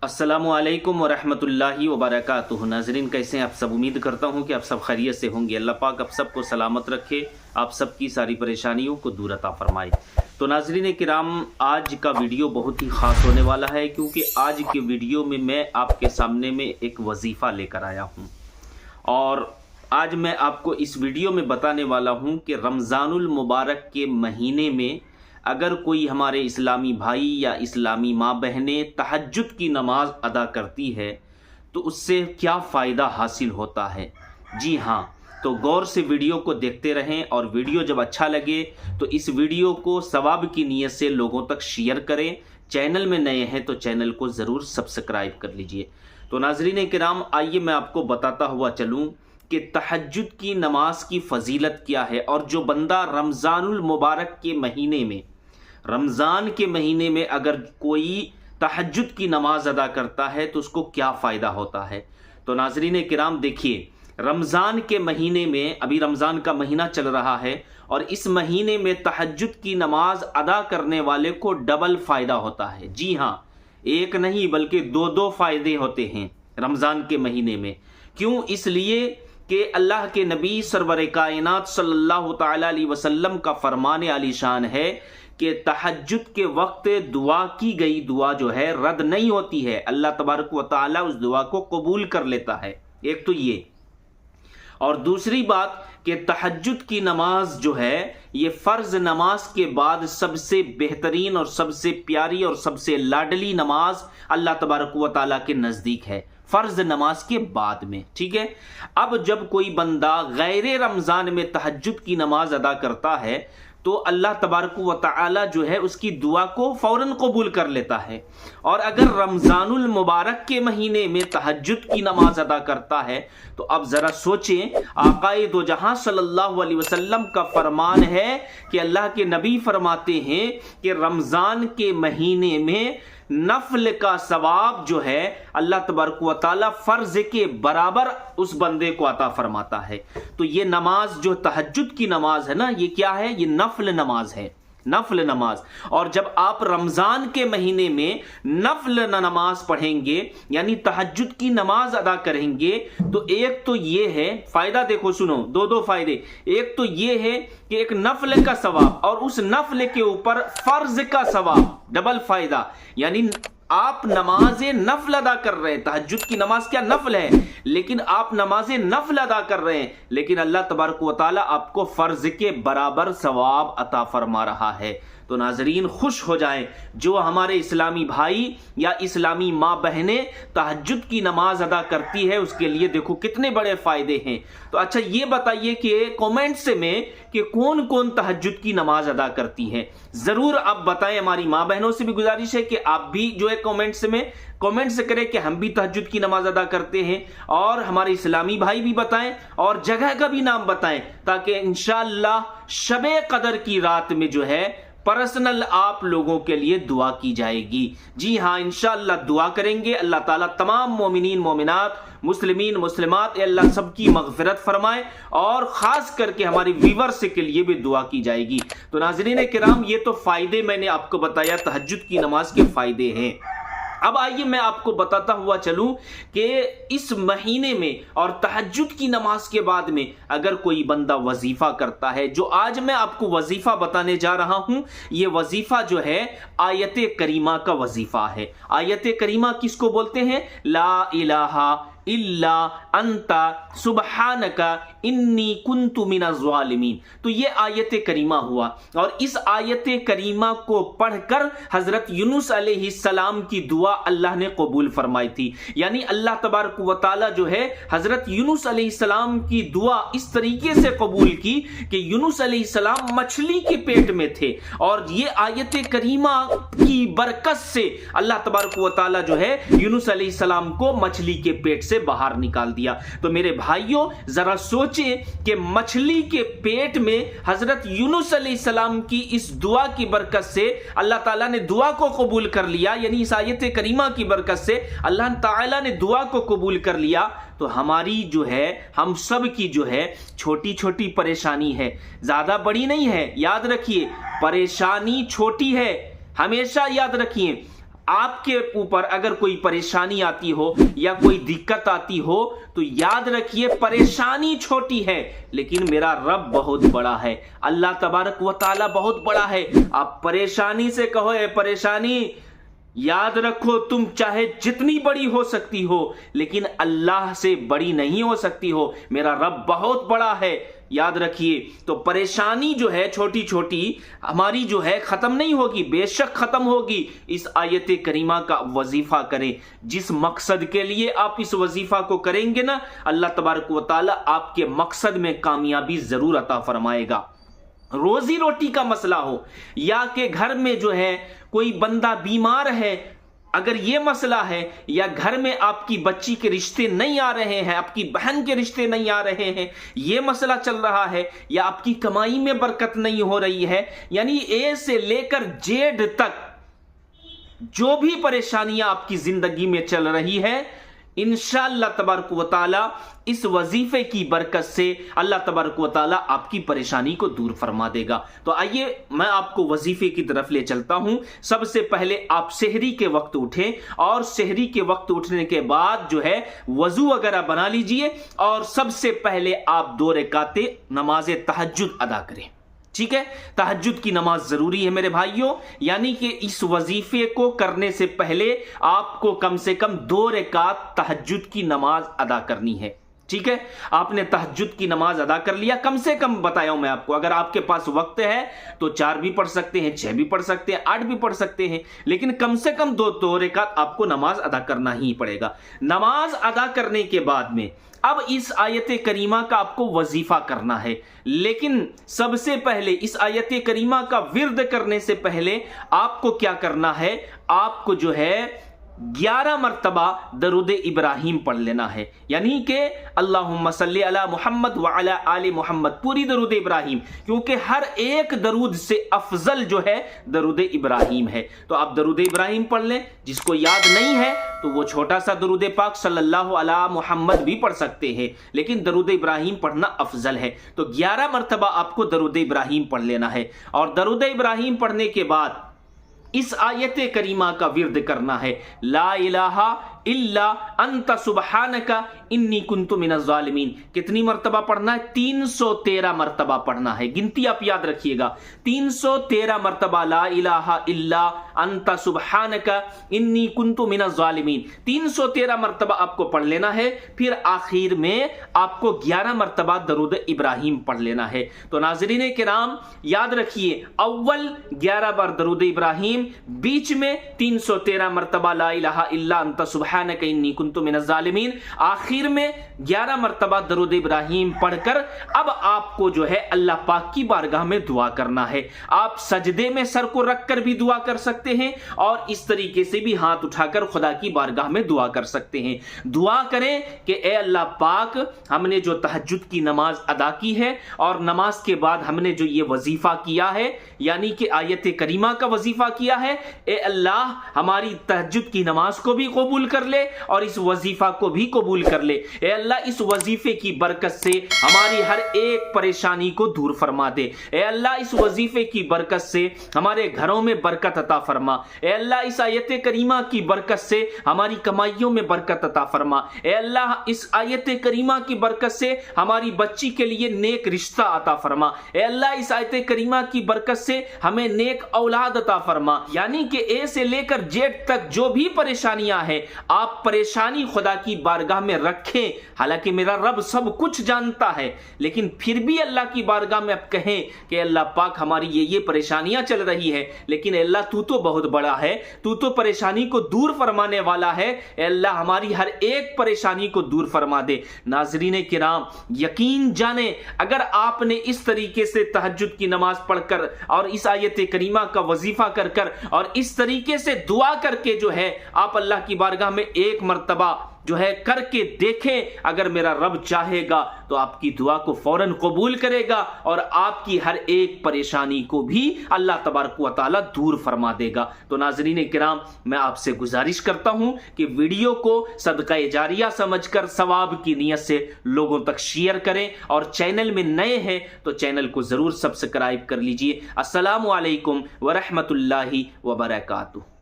अस्सलामुअलैकुम वरहमतुल्लाहि वबरकातुहू। नाज़रीन, कैसे हैं आप सब? उम्मीद करता हूं कि आप सब खैरियत से होंगे। अल्लाह पाक आप सबको सलामत रखे, आप सबकी सारी परेशानियों को दूर अता फरमाए। तो नाज़रीन किराम, आज का वीडियो बहुत ही ख़ास होने वाला है, क्योंकि आज के वीडियो में मैं आपके सामने में एक वजीफ़ा लेकर आया हूँ। और आज मैं आपको इस वीडियो में बताने वाला हूँ कि रमज़ानुल मुबारक के महीने में अगर कोई हमारे इस्लामी भाई या इस्लामी माँ बहनें तहज्जुद की नमाज अदा करती है तो उससे क्या फ़ायदा हासिल होता है। जी हाँ, तो गौर से वीडियो को देखते रहें, और वीडियो जब अच्छा लगे तो इस वीडियो को सवाब की नीयत से लोगों तक शेयर करें। चैनल में नए हैं तो चैनल को ज़रूर सब्सक्राइब कर लीजिए। तो नाज़रीन किराम, आइए मैं आपको बताता हुआ चलूँ कि तहज्जुद की नमाज की फ़जीलत क्या है, और जो बंदा रमज़ानुल मुबारक के महीने में, रमज़ान के महीने में अगर कोई तहज्जुद की नमाज अदा करता है तो उसको क्या फ़ायदा होता है। तो नाज़रीन किराम देखिए, रमज़ान के महीने में, अभी रमज़ान का महीना चल रहा है, और इस महीने में तहज्जुद की नमाज अदा करने वाले को डबल फ़ायदा होता है। जी हाँ, एक नहीं बल्कि दो दो फ़ायदे होते हैं रमज़ान के महीने में। क्यों? इसलिए कि अल्लाह के नबी सरवर कायनात सल्लल्लाहु तआला अलैहि वसल्लम का फरमान आलीशान है कि तहज्जुद के वक्त दुआ की गई दुआ जो है रद्द नहीं होती है। अल्लाह तबारक व तआला उस दुआ को कबूल कर लेता है। एक तो ये, और दूसरी बात कि तहज्जुद की नमाज जो है ये फ़र्ज़ नमाज के बाद सबसे बेहतरीन और सबसे प्यारी और सबसे लाडली नमाज अल्लाह तबारक व तआला के नज़दीक है, फ़र्ज़ नमाज के बाद में। ठीक है, अब जब कोई बंदा गैर रमज़ान में तहज्जुद की नमाज अदा करता है तो अल्लाह तबारक व तआला जो है उसकी दुआ को फ़ौरन कबूल कर लेता है। और अगर रमज़ानुल मुबारक के महीने में तहज्जुद की नमाज अदा करता है तो अब ज़रा सोचें, आक़ाए दो जहां सल्लल्लाहु अलैहि वसल्लम का फरमान है कि अल्लाह के नबी फरमाते हैं कि रमज़ान के महीने में नफल का सवाब जो है अल्लाह तबारक व तआला फ़र्ज़ के बराबर उस बंदे को अता फरमाता है। तो ये नमाज जो तहज्जुद की नमाज है ना, ये क्या है? ये नफल नमाज है, नफल नमाज। और जब आप रमज़ान के महीने में नफल नमाज पढ़ेंगे यानी तहज्जुद की नमाज अदा करेंगे तो एक तो ये है फ़ायदा, देखो सुनो, दो दो फ़ायदे। एक तो ये है कि एक नफल का सवाब और उस नफल के ऊपर फ़र्ज़ का सवाब, डबल फ़ायदा। यानी आप नमाज नफल अदा कर रहे हैं, तहज्जुद की नमाज क्या नफल है, लेकिन आप नमाज नफल अदा कर रहे हैं, लेकिन अल्लाह तबारक व तआला आपको फ़र्ज के बराबर सवाब अता फरमा रहा है। तो नाजरीन खुश हो जाएं, जो हमारे इस्लामी भाई या इस्लामी माँ बहनें तहज्जुद की नमाज अदा करती है उसके लिए देखो कितने बड़े फ़ायदे हैं। तो अच्छा ये बताइए कि कमेंट्स में कि कौन कौन तहज्जुद की नमाज अदा करती है, ज़रूर आप बताएं। हमारी माँ बहनों से भी गुजारिश है कि आप भी जो है कमेंट्स में कमेंट्स करें कि हम भी तहज्जुद की नमाज अदा करते हैं, और हमारे इस्लामी भाई भी बताएं और जगह का भी नाम बताएं, ताकि इंशाअल्लाह शबे कदर की रात में जो है पर्सनल आप लोगों के लिए दुआ की जाएगी। जी हाँ, इंशाअल्लाह दुआ करेंगे। अल्लाह ताला तमाम मोमिनीन मोमिनात, मुस्लिमीन मुस्लिमात, अल्लाह सबकी मग़फ़िरत फरमाए, और ख़ास करके हमारी व्यूअर्स के लिए भी दुआ की जाएगी। तो नाज़रीन किराम, ये तो फ़ायदे मैंने आपको बताया, तहज्जुद की नमाज के फ़ायदे हैं। अब आइए मैं आपको बताता हुआ चलूं कि इस महीने में और तहज्जुद की नमाज के बाद में अगर कोई बंदा वजीफा करता है, जो आज मैं आपको वजीफा बताने जा रहा हूं, ये वजीफा जो है आयत करीमा का वजीफा है। आयत करीमा किसको बोलते हैं? ला इलाहा इल्ला अंता सुबहानका इन्नी कुन्तु मिनज़ ज़ालिमीन। तो ये आयत करीमा हुआ, और इस आयत करीमा को पढ़कर हज़रत यूनुस अलैहिस्सलाम की दुआ अल्लाह ने कबूल फरमाई थी। यानी अल्लाह तबारक व तआला जो है हज़रत यूनुस अलैहिस्सलाम की दुआ इस तरीके से कबूल की कि यूनुस अलैहिस्सलाम मछली के पेट में थे, और ये आयत करीमा की बरकत से अल्लाह तबारक व तआला जो है यूनुस अलैहिस्सलाम को मछली के पेट से बाहर निकाल दिया। तो मेरे भाइयों, जरा सोचें कि मछली के पेट में हजरत यूनुस अलैहिस्सलाम की इस दुआ की बरकत से अल्लाह ताला ने दुआ को कबूल कर लिया। यानी इस आयत करीमा की बरकत से अल्लाह ताला ने दुआ को कबूल कर लिया। तो हमारी जो है, हम सब की जो है छोटी छोटी परेशानी है, ज्यादा बड़ी नहीं है। याद रखिए, परेशानी छोटी है, हमेशा याद रखिए। آپ کے اوپر اگر کوئی پریشانی آتی ہو یا کوئی دقت آتی ہو تو یاد رکھیے پریشانی چھوٹی ہے لیکن میرا رب بہت بڑا ہے، اللہ تبارک و تعالی بہت بڑا ہے۔ آپ پریشانی سے کہو اے پریشانی، یاد رکھو تم چاہے جتنی بڑی ہو سکتی ہو لیکن اللہ سے بڑی نہیں ہو سکتی ہو، میرا رب بہت بڑا ہے، یاد رکھیے۔ تو پریشانی جو ہے چھوٹی چھوٹی ہماری جو ہے ختم نہیں ہوگی، بے شک ختم ہوگی۔ اس آیت کریمہ کا وظیفہ کریں، جس مقصد کے لیے آپ اس وظیفہ کو کریں گے نا، اللہ تبارک و تعالی آپ کے مقصد میں کامیابی ضرور عطا فرمائے گا۔ روزی روٹی کا مسئلہ ہو یا کہ گھر میں جو ہے کوئی بندہ بیمار ہے، اگر یہ مسئلہ ہے، یا گھر میں آپ کی بچی کے رشتے نہیں آ رہے ہیں، آپ کی بہن کے رشتے نہیں آ رہے ہیں، یہ مسئلہ چل رہا ہے، یا آپ کی کمائی میں برکت نہیں ہو رہی ہے، یعنی اے سے لے کر جیڈ تک جو بھی پریشانیاں آپ کی زندگی میں چل رہی ہے، انشاءاللہ تبارک و تعالی اس وظیفے کی برکت سے اللہ تبارک و تعالی آپ کی پریشانی کو دور فرما دے گا۔ تو آئیے میں آپ کو وظیفے کی طرف لے چلتا ہوں۔ سب سے پہلے آپ سحری کے وقت اٹھیں، اور سحری کے وقت اٹھنے کے بعد جو ہے وضو وغیرہ بنا لیجئے، اور سب سے پہلے آپ 2 رکعت نماز تہجد ادا کریں۔ ٹھیک ہے، تہجد کی نماز ضروری ہے میرے بھائیوں، یعنی کہ اس وظیفے کو کرنے سے پہلے آپ کو کم سے کم 2 رکعت تہجد کی نماز ادا کرنی ہے۔ ٹھیک ہے، آپ نے تہجد کی نماز ادا کر لیا، کم سے کم بتایا ہوں میں آپ کو، اگر آپ کے پاس وقت ہے تو 4 بھی پڑھ سکتے ہیں، 6 بھی پڑھ سکتے ہیں، 8 بھی پڑھ سکتے ہیں، لیکن کم سے کم 2 رکعت آپ کو نماز ادا کرنا ہی پڑے گا۔ نماز ادا کرنے کے بعد میں اب اس آیت کریمہ کا آپ کو وظیفہ کرنا ہے، لیکن سب سے پہلے اس آیت کریمہ کا ورد کرنے سے پہلے آپ کو کیا کرنا ہے، آپ کو جو ہے 11 مرتبہ درود ابراہیم پڑھ لینا ہے، یعنی کہ اللہم صلی علی محمد وعلی آل محمد، پوری درود ابراہیم، کیونکہ ہر ایک درود سے افضل جو ہے درود ابراہیم ہے۔ تو آپ درود ابراہیم پڑھ لیں، جس کو یاد نہیں ہے تو وہ چھوٹا سا درود پاک صلی اللہ علی محمد بھی پڑھ سکتے ہیں، لیکن درود ابراہیم پڑھنا افضل ہے۔ تو 11 مرتبہ آپ کو درود ابراہیم پڑھ لینا ہے، اور درود ابراہیم پڑھنے کے بعد اس آیت کریمہ کا ورد کرنا ہے، لا الہ الا انت سبحانک انی کنت من الظالمین۔ کتنی مرتبہ پڑھنا ہے؟ 313 مرتبہ پڑھنا ہے، گنتی آپ یاد رکھیے گا، 313 مرتبہ لا الہ الا انت سبحانک انی کنت من الظالمین، 313 مرتبہ آپ کو پڑھ لینا ہے۔ پھر آخر میں آپ کو 11 مرتبہ درود ابراہیم پڑھ لینا ہے۔ تو ناظرین کرام یاد رکھیے، اول 11 بار درود ابراہیم، بیچ میں 313 مرتبہ لا الہ الا انت سبحانک انی کنت من الظالمین، آخر میں 11 مرتبہ درود ابراہیم پڑھ کر اب آپ کو جو ہے اللہ پاک کی بارگاہ میں دعا کرنا ہے۔ آپ سجدے میں سر کو رکھ کر بھی دعا کر سکتے ہیں، اور اس طریقے سے بھی ہاتھ اٹھا کر خدا کی بارگاہ میں دعا کر سکتے ہیں۔ دعا کریں کہ اے اللہ پاک، ہم نے جو تہجد کی نماز ادا کی ہے اور نماز کے بعد ہم نے جو یہ وظیفہ کیا ہے، یعنی کہ آیت کریمہ کا وظیفہ کیا ہے، اے اللہ ہماری تہجد کی نماز کو بھی قبول کر لے اور اس وظیفہ کو بھی قبول کر لے۔ اے اللہ اس وظیفے کی برکت سے ہماری ہر ایک پریشانی کو دور فرما دے۔ اے اللہ اس وظیفے کی برکت سے ہمارے گھروں میں برکت عطا فرما۔ اے اللہ اس آیت کریمہ کی برکت سے ہماری کمائیوں میں برکت عطا فرما۔ اے اللہ اس آیت کریمہ کی برکت سے ہماری بچی کے لیے نیک رشتہ عطا فرما۔ اے اللہ اس آیت کریمہ کی برکت سے ہمیں نیک اولاد عطا فرما۔ یعنی کہ اے سے لے کر جیڈ تک جو بھی پریشانیاں ہیں، آپ پریشانی خدا کی بارگاہ میں رکھیں۔ حالانکہ میرا رب سب کچھ جانتا ہے، لیکن پھر بھی اللہ کی بارگاہ میں آپ کہیں کہ اللہ پاک ہماری یہ پریشانیاں چل رہی ہے، لیکن اللہ تو بہت بڑا ہے، تو پریشانی کو دور فرمانے والا ہے۔ اے اللہ ہماری ہر ایک پریشانی کو دور فرما دے۔ ناظرین کرام یقین جانیں، اگر آپ نے اس طریقے سے تہجد کی نماز پڑھ کر اور اس آیت کریمہ کا وظیفہ کر اور اس طریقے سے دعا کر کے جو ہے آپ اللہ کی بارگاہ میں ایک مرتبہ جو ہے کر کے دیکھیں، اگر میرا رب چاہے گا تو آپ کی دعا کو فوراً قبول کرے گا اور آپ کی ہر ایک پریشانی کو بھی اللہ تبارک و تعالی دور فرما دے گا۔ تو ناظرین کرام میں آپ سے گزارش کرتا ہوں کہ ویڈیو کو صدقہ جاریہ سمجھ کر ثواب کی نیت سے لوگوں تک شیئر کریں، اور چینل میں نئے ہیں تو چینل کو ضرور سبسکرائب کر لیجئے۔ السلام علیکم ورحمۃ اللہ وبرکاتہ۔